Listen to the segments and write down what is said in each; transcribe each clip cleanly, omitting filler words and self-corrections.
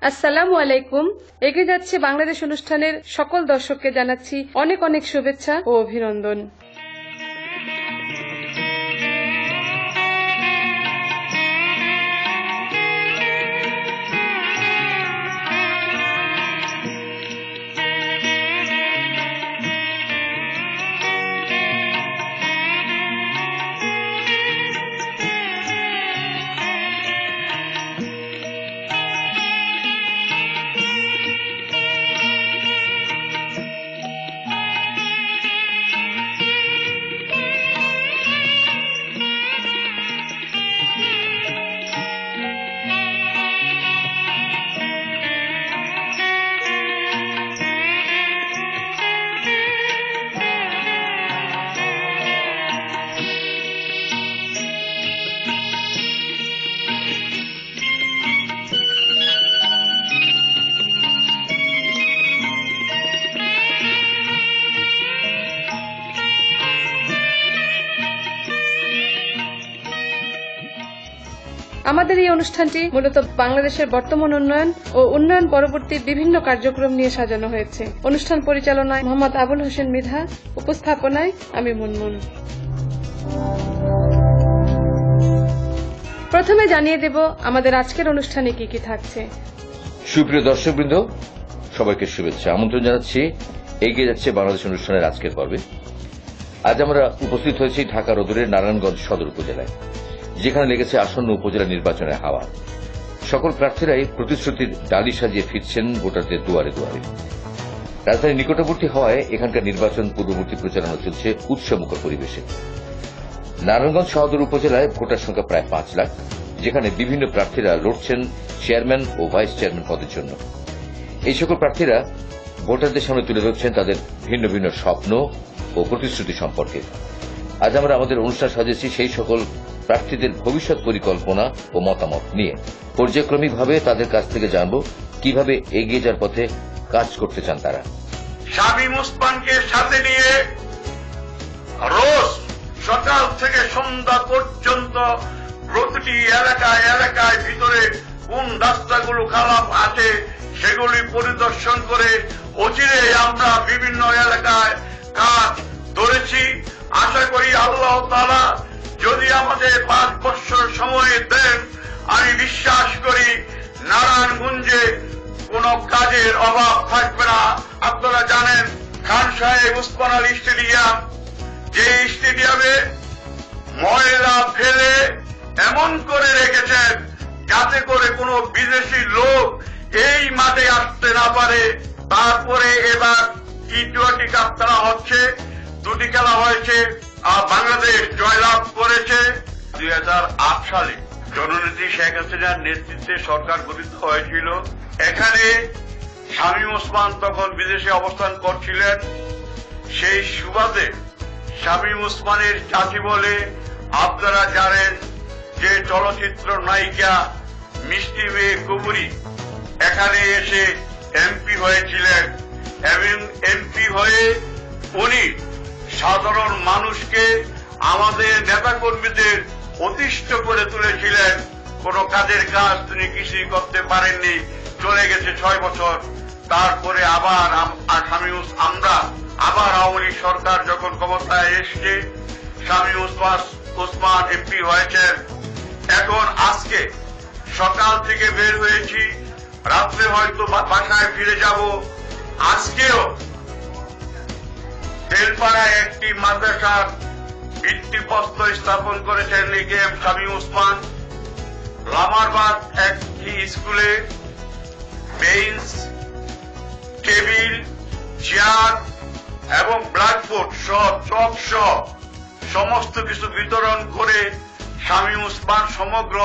আসসালামু আলাইকুম। এগিয়ে যাচ্ছে বাংলাদেশ অনুষ্ঠানের সকল দর্শককে জানাচ্ছি অনেক অনেক শুভেচ্ছা ও অভিনন্দন। আমাদের এই অনুষ্ঠানটি মূলত বাংলাদেশের বর্তমান উন্নয়ন ও উন্নয়ন পরবর্তী বিভিন্ন কার্যক্রম নিয়ে সাজানো হয়েছে। অনুষ্ঠান পরিচালনায় মোহাম্মদ আবুল হোসেন মৃধা, উপস্থাপনায় আমি মুনমুন। প্রথমে জানিয়ে দেব আমাদের আজকের অনুষ্ঠানে কি কি থাকছে। সুপ্রিয় দর্শকবৃন্দ, সবাইকে শুভেচ্ছা, আমন্ত্রণ জানাচ্ছি এগিয়ে যাচ্ছে বাংলাদেশ অনুষ্ঠানের আজকের পর্বে। আজ আমরা উপস্থিত হয়েছি ঢাকা রোদুরের নারায়ণগঞ্জ সদর উপজেলায়, যেখানে লেগেছে আসন্ন উপজেলা নির্বাচনের হাওয়া। সকল প্রার্থীরাই প্রতিশ্রুতির ডালি সাজিয়ে ফিরছেন ভোটারদের দুয়ারে দুয়ারে। রাজধানীর নিকটবর্তী হওয়ায় এখানকার নির্বাচন পূর্ববর্তী প্রচারণা চলছে উৎসবমুখর পরিবেশে। নারায়ণগঞ্জ সদর উপজেলায় ভোটার সংখ্যা প্রায় 5 লাখ, যেখানে বিভিন্ন প্রার্থীরা লড়ছেন চেয়ারম্যান ও ভাইস চেয়ারম্যান পদের জন্য। এই সকল প্রার্থীরা ভোটারদের সামনে তুলে ধরছেন তাদের ভিন্ন ভিন্ন স্বপ্ন ও প্রতিশ্রুতি সম্পর্কে। আজ আমরা আমাদের অনুষ্ঠান সাজিয়েছি সেই সকল প্রার্থীদের ভবিষ্যৎ পরিকল্পনা ও মতামত নিয়ে। পর্যায়ক্রমিকভাবে তাদের কাছ থেকে জানব কিভাবে এগিয়ে যাওয়ার পথে কাজ করতে চান তারা। শামীম ওসমানকে সাথে নিয়ে রোজ সকাল থেকে সন্ধ্যা পর্যন্ত প্রতিটি এলাকায় এলাকায় ভিতরে কোন রাস্তাগুলো খারাপ আছে সেগুলি পরিদর্শন করে অচিরে আমরা বিভিন্ন এলাকায় কাজ ধরেছি। আশা করি আল্লাহ তাআলা যদি আমাদের 5 বছর সময় দেন, আমি বিশ্বাস করি নারায়ণগঞ্জে কোন কাজের অভাব থাকবে না। আপনারা জানেন খান সাহেব ওসমান আলী স্টেডিয়াম, যে স্টেডিয়ামে ময়লা ফেলে এমন করে রেখেছেন যাতে করে কোনো বিদেশি লোক এই মাঠে আসতে না পারে। তারপরে এবার টি-20 কাপ খেলা হচ্ছে, 2টি খেলা হয়েছে, বাংলাদেশ জয়লাভ করেছে। 2008 সালে জননেত্রী শেখ হাসিনার নেতৃত্বে সরকার গঠিত হয়েছিল। এখানে শামীম ওসমান তখন বিদেশে অবস্থান করছিলেন। সেই সুবাদে শামীম ওসমানের চাচি বলে আপনারা জানেন যে চলচ্চিত্র নায়িকা মিষ্টি মেয়ে কবুরি এখানে এসে এমপি হয়েছিলেন এবং এমপি হয়ে উনি সাধারণ মানুষকে, আমাদের নেতাকর্মীদের অতিষ্ঠ করে তুলেছিলেন। কোন কাজের কাজ তিনি কিছুই করতে পারেননি, চলে গেছে 6 বছর। তারপরে আবার আমরা আওয়ামী লীগ সরকার যখন ক্ষমতায় এসছে, শামীম ওসমান এমপি হয়েছেন। এখন আজকে সকাল থেকে বের হয়েছি, রাত্রে হয়তো বাসায় ফিরে যাব। আজকেও বেলপাড়ায় একটি মাদ্রাসার ভিত্তিপ্রস্তর স্থাপন করেছেন একেএম শামীম ওসমান। লামারবাগ একটি স্কুলে বেঞ্চ, টেবিল, চেয়ার এবং ব্ল্যাকবোর্ড সহ চক সহ সমস্ত কিছু বিতরণ করে শামীম ওসমান সমগ্র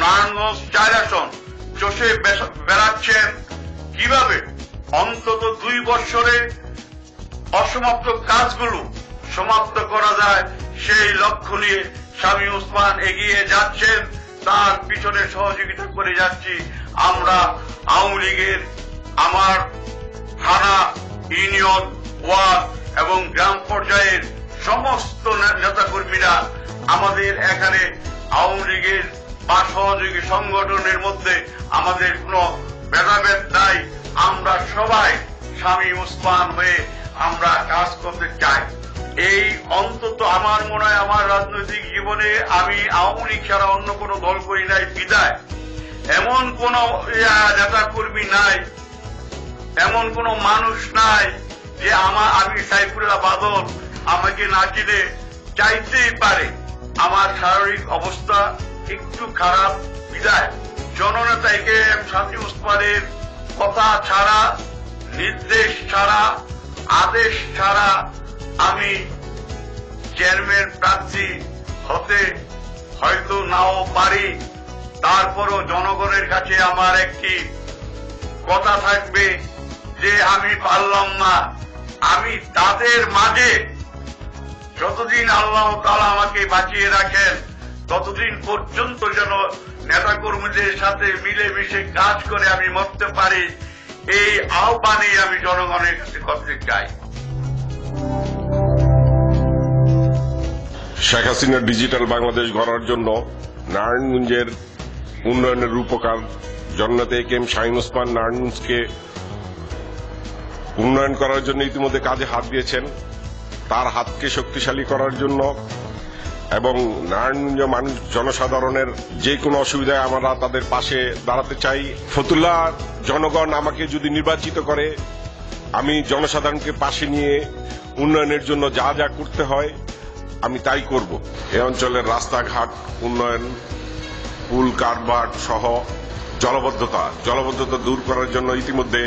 নারায়ণগঞ্জ 4 আসন চষে বেড়াচ্ছেন। কিভাবে অন্তত 2 বছরে অসমাপ্ত কাজগুলো সমাপ্ত করা যায় সেই লক্ষ্য নিয়ে শামীম ওসমান এগিয়ে যাচ্ছেন। তার পিছনে সহযোগিতা করে যাচ্ছি আমরা আওয়ামী লীগের আমার থানা, ইউনিয়ন, ওয়ার্ড এবং গ্রাম পর্যায়ের সমস্ত নেতাকর্মীরা। আমাদের এখানে আওয়ামী লীগের বা সহযোগী সংগঠনের মধ্যে আমাদের কোনো ভেদাভেদ নাই। আমরা সবাই শামীম ওসমান হয়ে আমরা কাজ করতে চাই। এই অন্তত আমার মনে হয় আমার রাজনৈতিক জীবনে আমি আওয়ামী লীগ ছাড়া অন্য কোনো দল করি নাই বিদায় এমন কোন নেতা কর্মী নাই, এমন কোন মানুষ নাই যে আমি সাইফুল্লাহ বাদল আমাকে না চিনে চাইতেই পারে। আমার শারীরিক অবস্থা একটু খারাপ বিদায় জননেতা একেএম শামীম ওসমানের কথা ছাড়া, নির্দেশ ছাড়া, আদেশ ছাড়া আমি চেয়ারম্যান প্রার্থী হতে হয়তো নাও পারি। তারপরও জনগণের কাছে আমার একটি কথা থাকবে যে আমি পারলাম না, আমি তাদের মাঝে যতদিন আল্লাহ তাআলা আমাকে বাঁচিয়ে রাখেন ততদিন পর্যন্ত যেন নেতাকর্মীদের সাথে মিলেমিশে কাজ করে আমি মরতে পারি, এই আহ্বানে আমি জনগণের কাছে করতে চাই। শেখ হাসিনার ডিজিটাল বাংলাদেশ গড়ার জন্য নারায়ণগঞ্জের উন্নয়নের রূপকার জননেতা একেএম শামীম ওসমান নারায়ণগঞ্জকে উন্নয়ন করার জন্য ইতিমধ্যে কাজে হাত দিয়েছেন। তার হাতকে শক্তিশালী করার জন্য এবং নারায়ণগঞ্জ মানুষ জনসাধারণের যে কোনো অসুবিধায় আমরা তাদের পাশে দাঁড়াতে চাই। ফতুল্লাহ জনগণ আমাকে যদি নির্বাচিত করে আমি জনসাধারণকে পাশে নিয়ে উন্নয়নের জন্য যা যা করতে হয় আমি তাই করব। এই অঞ্চলের রাস্তাঘাট উন্নয়ন, পুল কারভার্ট সহ জলবদ্ধতা দূর করার জন্য ইতিমধ্যে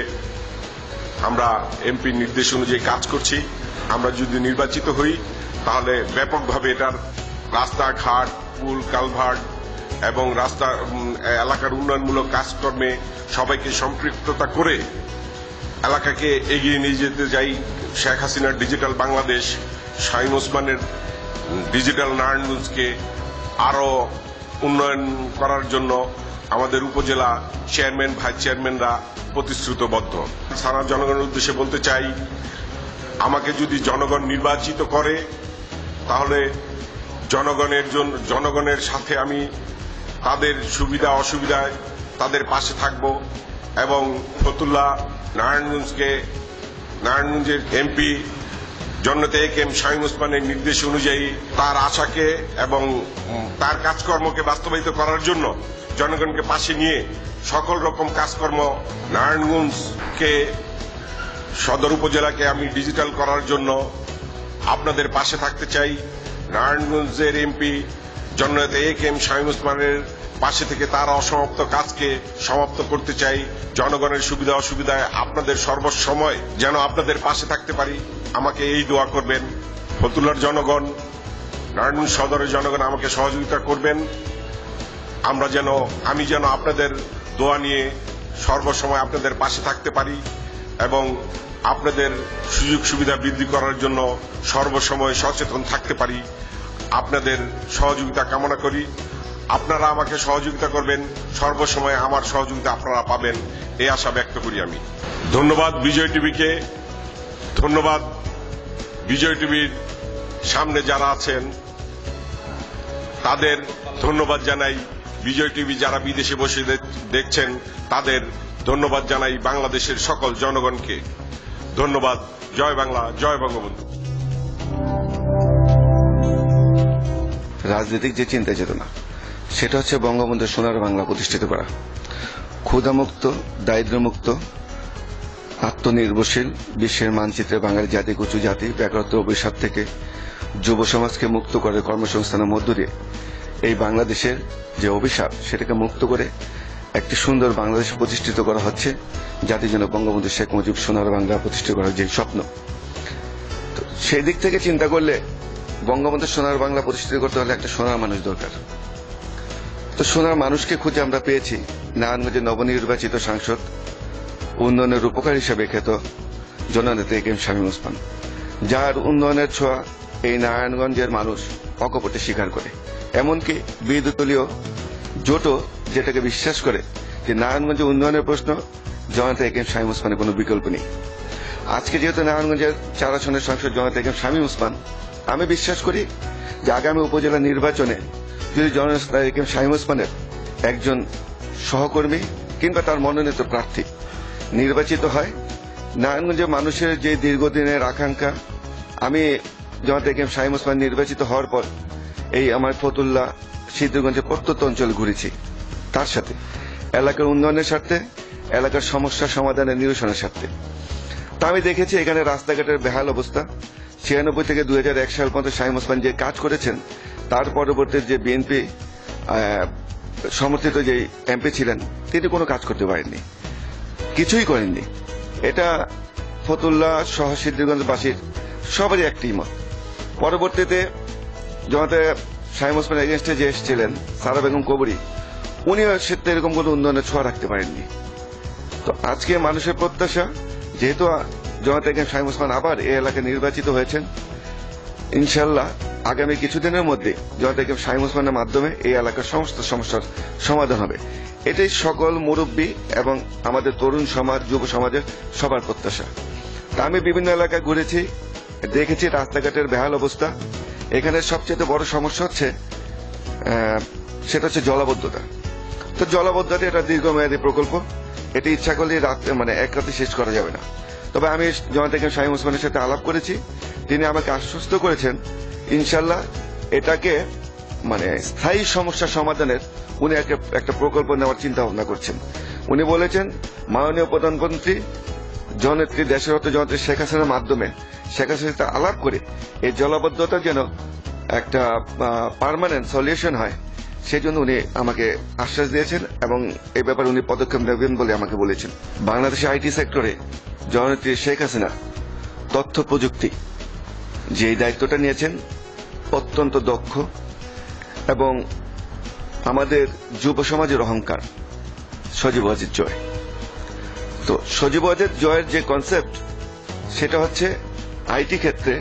আমরা এমপির নির্দেশ অনুযায়ী কাজ করছি। আমরা যদি নির্বাচিত হই তাহলে ব্যাপকভাবে এটার রাস্তাঘাট, পুল কালভার্ট এবং এলাকার উন্নয়নমূলক কাজকর্মে সবাইকে সম্পৃক্ততা করে এলাকাকে এগিয়ে নিয়ে যেতে যাই। শেখ হাসিনার ডিজিটাল বাংলাদেশ, শামীম ওসমানের ডিজিটাল নারায়ণগঞ্জকে আরো উন্নয়ন করার জন্য আমাদের উপজেলা চেয়ারম্যান, ভাইস চেয়ারম্যানরা প্রতিশ্রুতবদ্ধ। সারা জনগণের উদ্দেশ্যে বলতে চাই, আমাকে যদি জনগণ নির্বাচিত করে তাহলে জনগণের সাথে আমি তাদের সুবিধা অসুবিধায় তাদের পাশে থাকব এবং ফতুল্লাহ নারায়ণগঞ্জের এমপি জননেতা একেএম শামীম ওসমানের নির্দেশ অনুযায়ী তার আশাকে এবং তার কাজকর্মকে বাস্তবায়িত করার জন্য জনগণকে পাশে নিয়ে সকল রকম কাজকর্ম নারায়ণগঞ্জকে সদর উপজেলাকে আমি ডিজিটাল করার জন্য আপনাদের পাশে থাকতে চাই। নারায়ণগঞ্জের এমপি জননেতা একেএম শামীম ওসমানের পাশে থেকে তার অসমাপ্ত কাজকে সমাপ্ত করতে চাই। জনগণের সুবিধা অসুবিধায় আপনাদের সর্বসময় যেন আপনাদের পাশে থাকতে পারি, আমাকে এই দোয়া করবেন। ফতুল্লার জনগণ, নারায়ণগঞ্জ সদরের জনগণ আমাকে সহযোগিতা করবেন। আমি যেন আপনাদের দোয়া নিয়ে সর্বসময় আপনাদের পাশে থাকতে পারি এবং আপনাদের সুযোগ সুবিধা বৃদ্ধি করার জন্য সর্বসময় সচেতন থাকতে পারি। আপনাদের সহযোগিতা কামনা করি। আপনারা আমাকে সহযোগিতা করবেন, সর্বসময় আমার সহযোগিতা আপনারা পাবেন, এই আশা ব্যক্ত করি আমি। ধন্যবাদ বিজয় টিভিকে, ধন্যবাদ বিজয় টিভির সামনে যারা আছেন তাদের ধন্যবাদ জানাই। বিজয় টিভি যারা বিদেশে বসে দেখছেন তাদের ধন্যবাদ জানাই। বাংলাদেশের সকল জনগণকে ধন্যবাদ। জয় বাংলা, জয় বঙ্গবন্ধু। রাজনৈতিক যে চিন্তা চেতনা সেটা হচ্ছে বঙ্গবন্ধুর সোনার বাংলা প্রতিষ্ঠিত করা, ক্ষুধামুক্ত, দারিদ্র্যমুক্ত, আত্মনির্ভরশীল, বিশ্বের মানচিত্রে বাঙালি জাতি উঁচু জাতি বেকারত্ব অভিশাপ থেকে যুব সমাজকে মুক্ত করে কর্মসংস্থানের মধ্য দিয়ে এই বাংলাদেশের যে অভিশাপ সেটাকে মুক্ত করে একটি সুন্দর বাংলাদেশ প্রতিষ্ঠিত করা হচ্ছে, জাতির জন্য বঙ্গবন্ধু শেখ মুজিব সোনার বাংলা প্রতিষ্ঠিত করার যে স্বপ্ন। তো সেই দিক থেকে চিন্তা করলে বঙ্গবন্ধু সোনার বাংলা প্রতিষ্ঠিত করতে হলে একটা সোনার মানুষ দরকার। তো সোনার মানুষকে খুঁজে আমরা পেয়েছি নারায়ণগঞ্জের নবনির্বাচিত সাংসদ, উন্নয়নের রূপকার হিসেবে খ্যাত জননেতা একেএম শামীম ওসমান, যার উন্নয়নের ছোঁয়া এই নারায়ণগঞ্জের মানুষ অকপটে স্বীকার করে। এমনকি বিরোধী দলীয় জোটও যেটাকে বিশ্বাস করে যে নারায়ণগঞ্জের উন্নয়নের প্রশ্ন জননেতা একেএম শামীম ওসমানের কোনো বিকল্প নেই। আজকে যেহেতু নারায়ণগঞ্জের 4 আসনের সাংসদ জননেতা একেএম শামীম ওসমান, আমি বিশ্বাস করি যে আগামী উপজেলা নির্বাচনে যদি জননেতা একেএম শামীম ওসমানের একজন সহকর্মী কিংবা তার মনোনীত প্রার্থী নির্বাচিত হয়, নারায়ণগঞ্জের মানুষের যে দীর্ঘদিনের আকাঙ্ক্ষা, আমি জামাত একেএম শামীম ওসমান নির্বাচিত হওয়ার পর এই আমার ফতুল্লা সিদ্ধিরগঞ্জের প্রত্যন্ত অঞ্চল ঘুরেছি, তার সাথে এলাকার উন্নয়নের স্বার্থে, এলাকার সমস্যা সমাধানের নিরসনের স্বার্থে। তা আমি দেখেছি এখানে রাস্তাঘাটের বেহাল অবস্থা। 96 থেকে 2001 সাল পর্যন্ত শামীম ওসমান যে কাজ করেছেন, তার পরবর্তী যে বিএনপি সমর্থিত যে এমপি ছিলেন, তিনি কোনো কাজ করতে পারেননি, কিছুই করেননি। এটা ফতুল্লা সহ সিদ্ধিরগঞ্জবাসীর সবারই একটি মত। পরবর্তীতে জামাতে শামীম ওসমান এগেনস্টে যে এসেছিলেন সারা বেগম কবরী, উনিও সেটা এরকম কোনো উন্নয়নের ছোঁয়া রাখতে পারেননি। তো আজকে মানুষের প্রত্যাশা, যেহেতু জামাতে একেএম শামীম ওসমান আবার এই এলাকায় নির্বাচিত হয়েছেন, ইনশাল্লাহ আগামী কিছুদিনের মধ্যে জামাতে একেএম শামীম ওসমানের মাধ্যমে এই এলাকার সমস্ত সমস্যার সমাধান হবে। এটাই সকল মুরব্বী এবং আমাদের তরুণ সমাজ, যুব সমাজের সবার প্রত্যাশা। তা আমি বিভিন্ন এলাকায় ঘুরেছি, দেখেছি রাস্তাঘাটের বেহাল অবস্থা। এখানে সবচেয়ে বড় সমস্যা হচ্ছে সেটা হচ্ছে জলাবদ্ধতা। তো জলাবদ্ধতা এটা দীর্ঘমেয়াদী প্রকল্প, এটি ইচ্ছা করলে এক রাতে শেষ করা যাবে না। তবে আমি জামাত একেএম শামীম ওসমানের সাথে আলাপ করেছি, তিনি আমাকে আশ্বস্ত করেছেন ইনশাল্লাহ এটাকে স্থায়ী সমস্যা সমাধানের উনি একটা প্রকল্প নেওয়ার চিন্তা ভাবনা করছেন। উনি বলেছেন মাননীয় প্রধানমন্ত্রী জননেত্রী দেশরত্ন জননেত্রী শেখ হাসিনার মাধ্যমে শেখ হাসিনার সাথে আলাপ করে এই জলাবদ্ধতা যেন একটা পার্মানেন্ট সলিউশন হয়, সেই জন্য উনি আমাকে আশ্বাস দিয়েছেন এবং এই ব্যাপারে উনি পদক্ষেপ নেবেন বলে আমাকে বলেছেন। বাংলাদেশের আইটি সেক্টরে জননেত্রী শেখ হাসিনা তথ্য প্রযুক্তি যে দায়িত্বটা নিয়েছেন অত্যন্ত দক্ষ এবং আমাদের যুব সমাজের অহংকার সজীব ওয়াজেদ জয়। তো সজীব ওয়াজেদ জয়ের যে কনসেপ্ট, সেটা হচ্ছে আইটি ক্ষেত্রে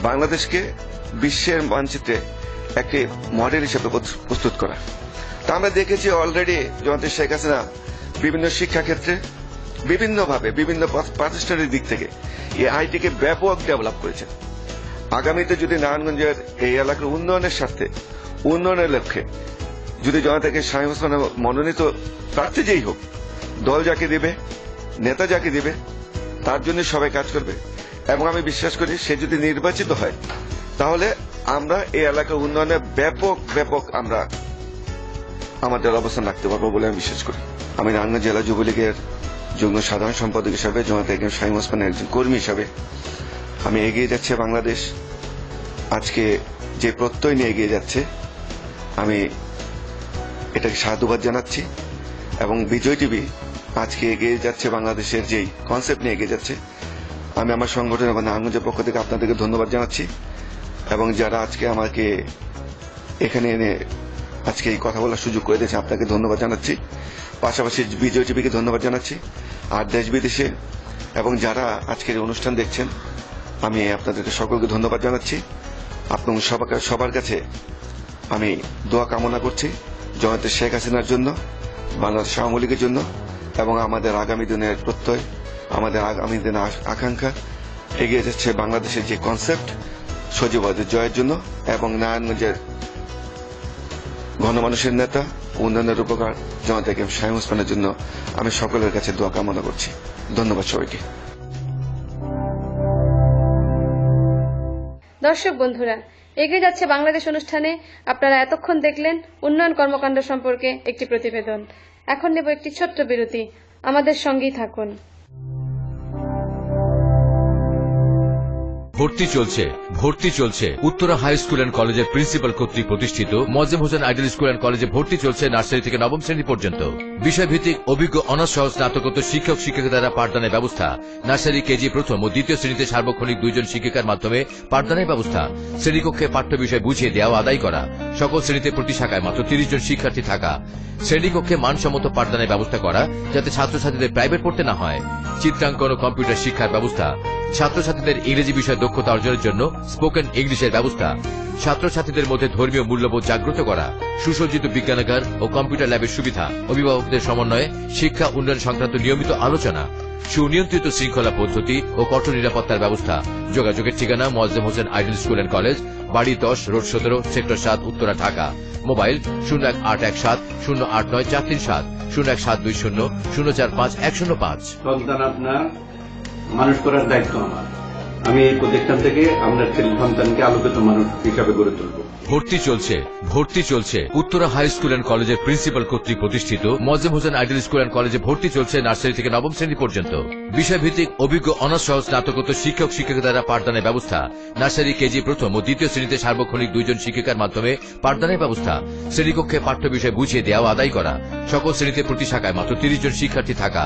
বাংলাদেশকে বিশ্বের মানচিত্রে একটি মডেল হিসেবে প্রস্তুত করা। তা আমরা দেখেছি অলরেডি জামাত শেখ হাসিনা বিভিন্ন শিক্ষা ক্ষেত্রে বিভিন্নভাবে বিভিন্ন প্রাতিষ্ঠানিক দিক থেকে এই আইটিকে ব্যাপক ডেভেলপ করেছেন। আগামীতে যদি নারায়ণগঞ্জের এই এলাকার উন্নয়নের স্বার্থে, উন্নয়নের লক্ষ্যে যদি জামাত একেএম শামীম ওসমান মনোনীত প্রার্থী যেই হোক, দল যাকে দিবে, নেতা যাকে দিবে, তার জন্য সবাই কাজ করবে এবং আমি বিশ্বাস করি সে যদি নির্বাচিত হয় তাহলে আমরা এই এলাকার উন্নয়নে ব্যাপক আমরা আমাদের অবস্থান রাখতে পারবো বলে আমি বিশ্বাস করি। আমি নারায়ণগঞ্জ জেলা যুবলীগের যুগ্ম সাধারণ সম্পাদক হিসাবে, জামাত একেএম শামীম ওসমানের একজন কর্মী হিসাবে আমি এগিয়ে যাচ্ছে বাংলাদেশ আজকে যে প্রত্যয় নিয়ে এগিয়ে যাচ্ছে, আমি এটাকে সাধুবাদ জানাচ্ছি এবং বিজয় টিভি আজকে এগিয়ে যাচ্ছে বাংলাদেশের যেই কনসেপ্ট নিয়ে এগিয়ে যাচ্ছে, আমি আমার সংগঠন এবং নারায়ণগঞ্জের পক্ষ থেকে আপনাদেরকে ধন্যবাদ জানাচ্ছি এবং যারা আজকে আমাকে এখানে এনে আজকে এই কথা বলার সুযোগ করে দিয়েছে আপনাকে ধন্যবাদ জানাচ্ছি। পাশাপাশি বিজয় টিভিকে ধন্যবাদ জানাচ্ছি। আর দেশ বিদেশে এবং যারা আজকের এই অনুষ্ঠান দেখছেন, আমি আপনাদেরকে সকলকে ধন্যবাদ জানাচ্ছি। আপনার সবার কাছে আমি দোয়া কামনা করছি জননেত্রী শেখ হাসিনার জন্য, বাংলাদেশ আওয়ামী লীগের জন্য এবং আমাদের আগামী দিনের প্রত্যয়, আমাদের আগামী দিনের আকাঙ্ক্ষা এগিয়ে যাচ্ছে বাংলাদেশের যে কনসেপ্ট সজীব ওয়াজেদ জয়ের জন্য এবং নারায়ণগঞ্জের গণমানুষের নেতা, উন্নয়নের উপকার জামাত একেএম শামীম ওসমানের জন্য আমি সকলের কাছে দোয়া কামনা করছি। ধন্যবাদ সবাইকে। দর্শক বন্ধুরা, এগিয়ে যাচ্ছে বাংলাদেশ অনুষ্ঠানে আপনারা এতক্ষণ দেখলেন উন্নয়ন কর্মকাণ্ড সম্পর্কে একটি প্রতিবেদন। এখন নেব একটি ছোট্ট বিরতি, আমাদের সঙ্গেই থাকুন। ভর্তি চলছে উত্তরা হাই স্কুল অ্যান্ড কলেজের প্রিন্সিপাল কর্তৃক প্রতিষ্ঠিত Mozem Hossain ideal school and কলেজে ভর্তি চলছে নার্সারি থেকে নবম শ্রেণী পর্যন্ত। বিষয়ভিত্তিক অভিজ্ঞ অনার্স সহ স্নাতকোত্তর শিক্ষক শিক্ষিকা দ্বারা পাঠদানের ব্যবস্থা। নার্সারি, কেজি প্রথম ও দ্বিতীয় শ্রেণীতে সার্বক্ষণিক 2 জন শিক্ষিকার মাধ্যমে পাঠদানের ব্যবস্থা। শ্রেণীকক্ষে পাঠ্য বিষয় বুঝিয়ে দেওয়া আদায় করা। সকল শ্রেণীতে প্রতি শাখায় মাত্র 30 জন শিক্ষার্থী থাকা। শ্রেণীকক্ষে মানসম্মত পাঠদানের ব্যবস্থা করা যাতে ছাত্রছাত্রীদের প্রাইভেট পড়তে না হয়। চিত্রাঙ্কন ও কম্পিউটার শিক্ষার ব্যবস্থা। ছাত্রছাত্রীদের ইংরেজি বিষয়ে দক্ষতা অর্জনের জন্য স্পোকেন ইংলিশের ব্যবস্থা, ছাত্রছাত্রীদের মধ্যে ধর্মীয় মূল্যবোধ জাগ্রত করা, সুসজ্জিত বিজ্ঞানাগার ও কম্পিউটার ল্যাবের সুবিধা, অভিভাবকদের সমন্বয়ে শিক্ষা উন্নয়ন সংক্রান্ত নিয়মিত আলোচনা, সুনিয়ন্ত্রিত শৃঙ্খলা পদ্ধতি ও কঠোর নিরাপত্তার ব্যবস্থা। যোগাযোগের ঠিকানা Moazzem Hossain ideal school and college, বাড়ি 10, road 17, sector 7, Uttara, Dhaka. Mobile 01817 089 437, 01720 045 105। সন্তান আপনার মানুষ করার দায়িত্ব আমার। আমি এই প্রতিষ্ঠান থেকে আমরা ছেলে সন্তানকে আলোকিত মানুষ হিসাবে গড়ে তুলব। ভর্তি চলছে উত্তরা হাই স্কুল অ্যান্ড কলেজের প্রিন্সিপাল কর্তৃক প্রতিষ্ঠিত Moazzem Hossain ideal school and কলেজে ভর্তি চলছে নার্সারি থেকে নবম শ্রেণী পর্যন্ত। বিষয়ভিত্তিক অভিজ্ঞ অনার্স সহ স্নাতকোত্তর শিক্ষক শিক্ষিকা দ্বারা পাঠদানের ব্যবস্থা। নার্সারি, কেজি প্রথম ও দ্বিতীয় শ্রেণীতে সার্বক্ষণিক 2 জন শিক্ষিকার মাধ্যমে পাঠদানের ব্যবস্থা। শ্রেণীকক্ষে পাঠ্য বিষয় বুঝিয়ে দেওয়া আদায় করা। সকল শ্রেণীতে প্রতি শাখায় মাত্র 30 জন শিক্ষার্থী থাকা।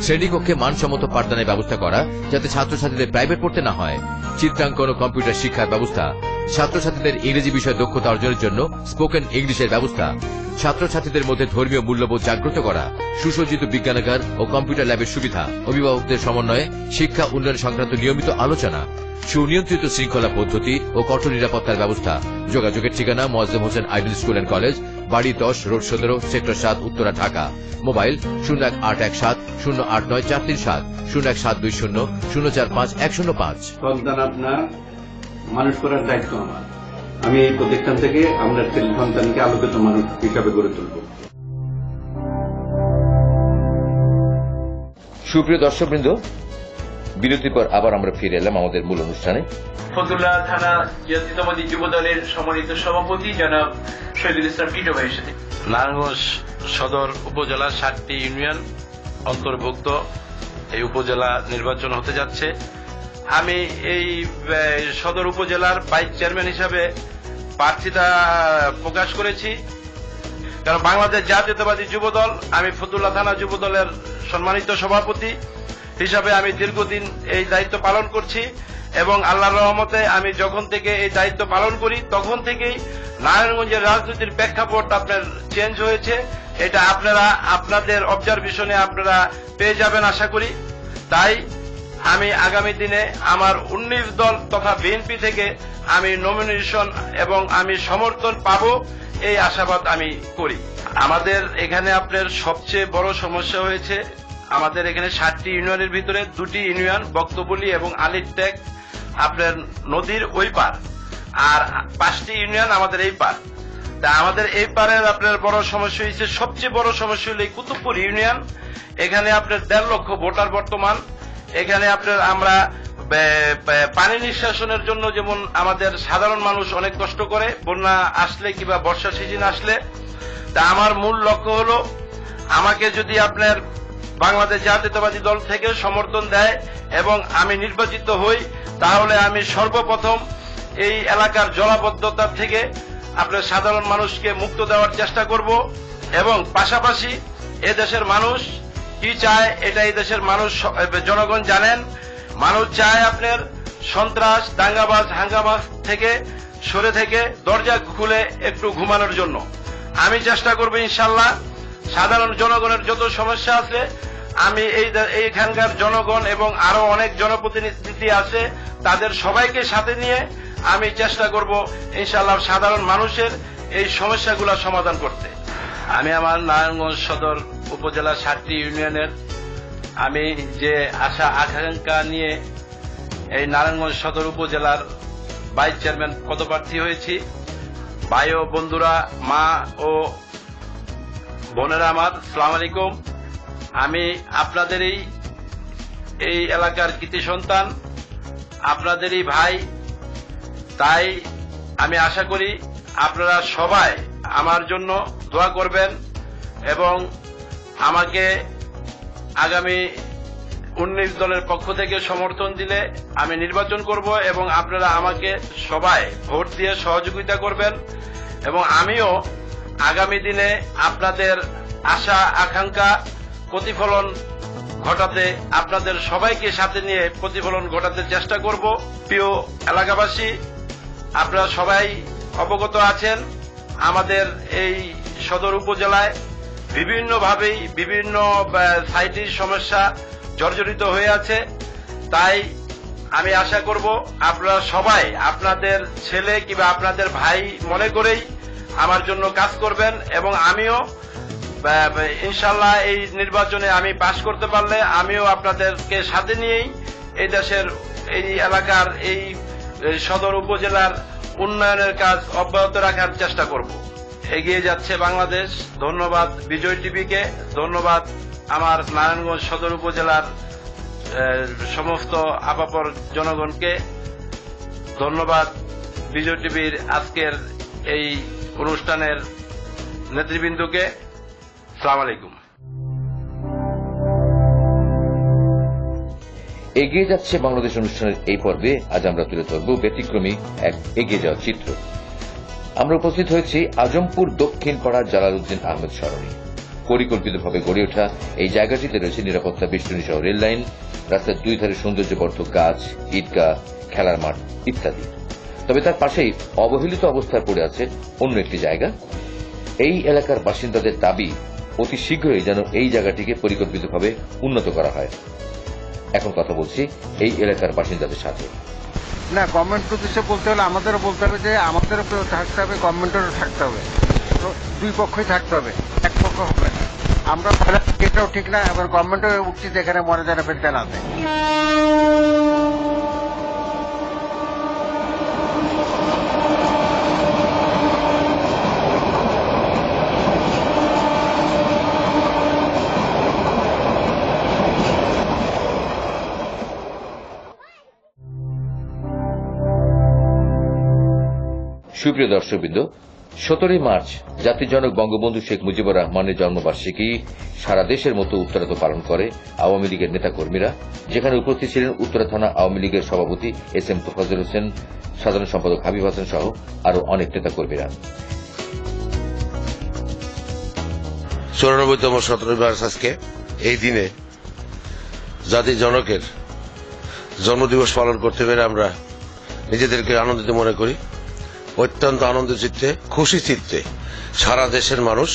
শ্রেণীকক্ষে মানসম্মত পাঠদানের ব্যবস্থা করা যাতে ছাত্রছাত্রীদের প্রাইভেট পড়তে না হয়। চিত্রাঙ্কন ও কম্পিউটার শিক্ষার ব্যবস্থা। ছাত্রছাত্রীদের ইংরেজি বিষয়ে দক্ষতা অর্জনের জন্য স্পোকেন ইংলিশের ব্যবস্থা, ছাত্রছাত্রীদের মধ্যে ধর্মীয় মূল্যবোধ জাগ্রত করা, সুসজ্জিত বিজ্ঞানাগার ও কম্পিউটার ল্যাবের সুবিধা, অভিভাবকদের সমন্বয়ে শিক্ষা উন্নয়ন সংক্রান্ত নিয়মিত আলোচনা, সুনিয়ন্ত্রিত শৃঙ্খলা পদ্ধতি ও কঠোর নিরাপত্তার ব্যবস্থা। যোগাযোগের ঠিকানা Moazzem Hossain ideal school and college, বাড়ি 10, road 17, sector 7, Uttara, Dhaka. Mobile 01817 089 437, 01720 045 105। সন্তান আপনার মানুষ করার দায়িত্ব আমার। আমি এই প্রতিষ্ঠান থেকে আমরা ছেলে সন্তানকে আলোকিত মানুষ হিসাবে গড়ে তুলব। সুপ্রিয় দর্শকবৃন্দ, বিরতির পর আবার আমরা ফিরে এলাম আমাদের মূল অনুষ্ঠানে। ফতুল্লা থানা জাতীয়তাবাদী যুব দলের সম্মানিত সভাপতি জনাব শহীদুল ইসলাম টিটো ভাইয়ের সাথে। নারায়ণগঞ্জ সদর উপজেলার 7টি ইউনিয়ন অন্তর্ভুক্ত এই উপজেলা নির্বাচন হতে যাচ্ছে। আমি এই সদর উপজেলার ভাইস চেয়ারম্যান হিসাবে প্রার্থিতা প্রকাশ করেছি, কারণ বাংলাদেশ জাতীয়তাবাদী যুব দল, আমি ফতুল্লা থানা যুব দলের সম্মানিত সভাপতি হিসাবে আমি দীর্ঘদিন এই দায়িত্ব পালন করছি এবং আল্লাহর রহমতে আমি যখন থেকে এই দায়িত্ব পালন করি তখন থেকেই নারায়ণগঞ্জের রাজনীতির প্রেক্ষাপট আপনার চেঞ্জ হয়েছে। এটা আপনারা আপনাদের অবজারভেশনে আপনারা পেয়ে যাবেন আশা করি। তাই আমি আগামী দিনে আমার 19 দল তথা বিএনপি থেকে আমি নমিনেশন এবং আমি সমর্থন পাবো এই আশাবাদ আমি করি। আমাদের এখানে আপনার সবচেয়ে বড় সমস্যা হয়েছে, আমাদের এখানে 7টি ইউনিয়নের ভিতরে 2টি ইউনিয়ন বক্তবলি এবং আলিরটেক আপনার নদীর ওই পার, আর 5টি ইউনিয়ন আমাদের এই পার। তা আমাদের এই পারের আপনার বড় সমস্যা হয়েছে, সবচেয়ে বড় সমস্যা হল এই কুতুবপুর ইউনিয়ন। এখানে আপনার 1.5 লক্ষ ভোটার বর্তমান। এখানে আপনার আমরা পানি নিষ্কাশনের জন্য যেমন আমাদের সাধারণ মানুষ অনেক কষ্ট করে বন্যা আসলে কিংবা বর্ষা সিজন আসলে। তা আমার মূল লক্ষ্য হলো আমাকে যদি আপনার বাংলাদেশ জাতীয়তাবাদী দল থেকে সমর্থন দেয় এবং আমি নির্বাচিত হই, তাহলে আমি সর্বপ্রথম এই এলাকার জলাবদ্ধতা থেকে আপনার সাধারণ মানুষকে মুক্ত দেওয়ার চেষ্টা করব এবং পাশাপাশি এদেশের মানুষ কি চায় এটা এই দেশের মানুষ জনগণ জানেন। মানুষ চায় আপনার সন্ত্রাস, দাঙ্গাবাজ, হাঙ্গামাজ থেকে সরে থেকে দরজা খুলে একটু ঘুমানোর জন্য। আমি চেষ্টা করব ইনশাল্লাহ সাধারণ জনগণের যত সমস্যা আছে আমি এইখানকার জনগণ এবং আরো অনেক জনপ্রতিনিধি আছে তাদের সবাইকে সাথে নিয়ে আমি চেষ্টা করব ইনশাল্লাহ সাধারণ মানুষের এই সমস্যাগুলো সমাধান করতে। আমি আমার নারায়ণগঞ্জ সদর উপজেলা 7টি ইউনিয়নের আমি যে আশা আকাঙ্ক্ষা নিয়ে এই নারায়ণগঞ্জ সদর উপজেলার ভাইস চেয়ারম্যান পদপ্রার্থী হয়েছি। ভাই ও বন্ধুরা, মা ও বোনেরা আমার, আসসালামু আলাইকুম। আমি আপনাদেরই এই এলাকার কৃতি সন্তান, আপনাদেরই ভাই। তাই আমি আশা করি আপনারা সবাই আমার জন্য দোয়া করবেন এবং আমাকে আগামী 19 দলের পক্ষ থেকে সমর্থন দিলে আমি নির্বাচন করব এবং আপনারা আমাকে সবাই ভোট দিয়ে সহযোগিতা করবেন এবং আমিও আগামী দিনে আপনাদের আশা আকাঙ্ক্ষা প্রতিফলন ঘটাতে আপনাদের সবাইকে সাথে নিয়ে প্রতিফলন ঘটাতে চেষ্টা করব। প্রিয় এলাকাবাসী, আপনারা সবাই অবগত আছেন আমাদের এই সদর উপজেলায় বিভিন্নভাবেই বিভিন্ন সাইটের সমস্যা জর্জরিত হয়ে আছে। তাই আমি আশা করব আপনারা সবাই আপনাদের ছেলে কিংবা আপনাদের ভাই মনে করেই আমার জন্য কাজ করবেন, এবং আমিও ইনশাল্লাহ এই নির্বাচনে আমি পাশ করতে পারলে আমিও আপনাদেরকে সাথে নিয়েই এই দেশের এই এলাকার এই সদর উপজেলার উন্নয়নের কাজ অব্যাহত রাখার চেষ্টা করব। এগিয়ে যাচ্ছে বাংলাদেশ। ধন্যবাদ বিজয় টিভিকে, ধন্যবাদ আমার নারায়ণগঞ্জ সদর উপজেলার সমস্ত আপাপর জনগণকে, ধন্যবাদ বিজয় টিভির আজকের এই অনুষ্ঠানের নেতৃবৃন্দকে। আসসালামু আলাইকুম। এগিয়ে যাচ্ছে বাংলাদেশ অনুষ্ঠানের এই পর্বে আজ আমরা তুলে ধরব ব্যতিক্রমী এক এগিয়ে যাওয়ার চিত্র। আমরা উপস্থিত হয়েছি আজমপুর দক্ষিণ পাড়ার জালালউদ্দিন আহমেদ সরণি। পরিকল্পিতভাবে গড়ে ওঠা এই জায়গাটিতে রয়েছে নিরাপত্তা বেষ্টনী সহ রেল লাইন, রাস্তার দুই ধারে সৌন্দর্যবর্ধক গাছ, ঈদগাহ, খেলার মাঠ ইত্যাদি। তবে তার পাশেই অবহেলিত অবস্থায় পড়ে আছে অন্য একটি জায়গা। এই এলাকার বাসিন্দাদের দাবি অতি শীঘ্রই যেন এই জায়গাটিকে পরিকল্পিতভাবে উন্নত করা হয়। এখন কথা বলছি এই এলাকার বাসিন্দাদের সাথে। না, গভর্নমেন্ট উদ্দেশ্যে বলতে হলে আমাদেরও বলতে হবে যে আমাদেরও থাকতে হবে, গভর্নমেন্টেরও থাকতে হবে, দুই পক্ষই থাকতে হবে, এক পক্ষ হবে না। আমরা এটাও ঠিক না, এবার গভর্নমেন্টও উচিত এখানে মনে যেন ফেলতে না দেয়। সুপ্রিয় দর্শকবৃন্দ, 17 মার্চ জাতির জনক বঙ্গবন্ধু শেখ মুজিবুর রহমানের জন্মবার্ষিকী সারা দেশের মতো উত্তরাতে পালন করে আওয়ামী লীগের নেতাকর্মীরা, যেখানে উপস্থিত ছিলেন উত্তরা থানা আওয়ামী লীগের সভাপতি এস.এম. তোফাজ্জল হোসেন, সাধারণ সম্পাদক হাবিব হাসান সহ আরো অনেক নেতাকর্মীরা। 94তম 17 মার্চ আজকে এই দিনে জাতির জনকের জন্মদিবস পালন করতে পেরে আমরা নিজেদেরকে আনন্দিত মনে করি। অত্যন্ত আনন্দ চিত্তে, খুশি চিত্তে সারা দেশের মানুষ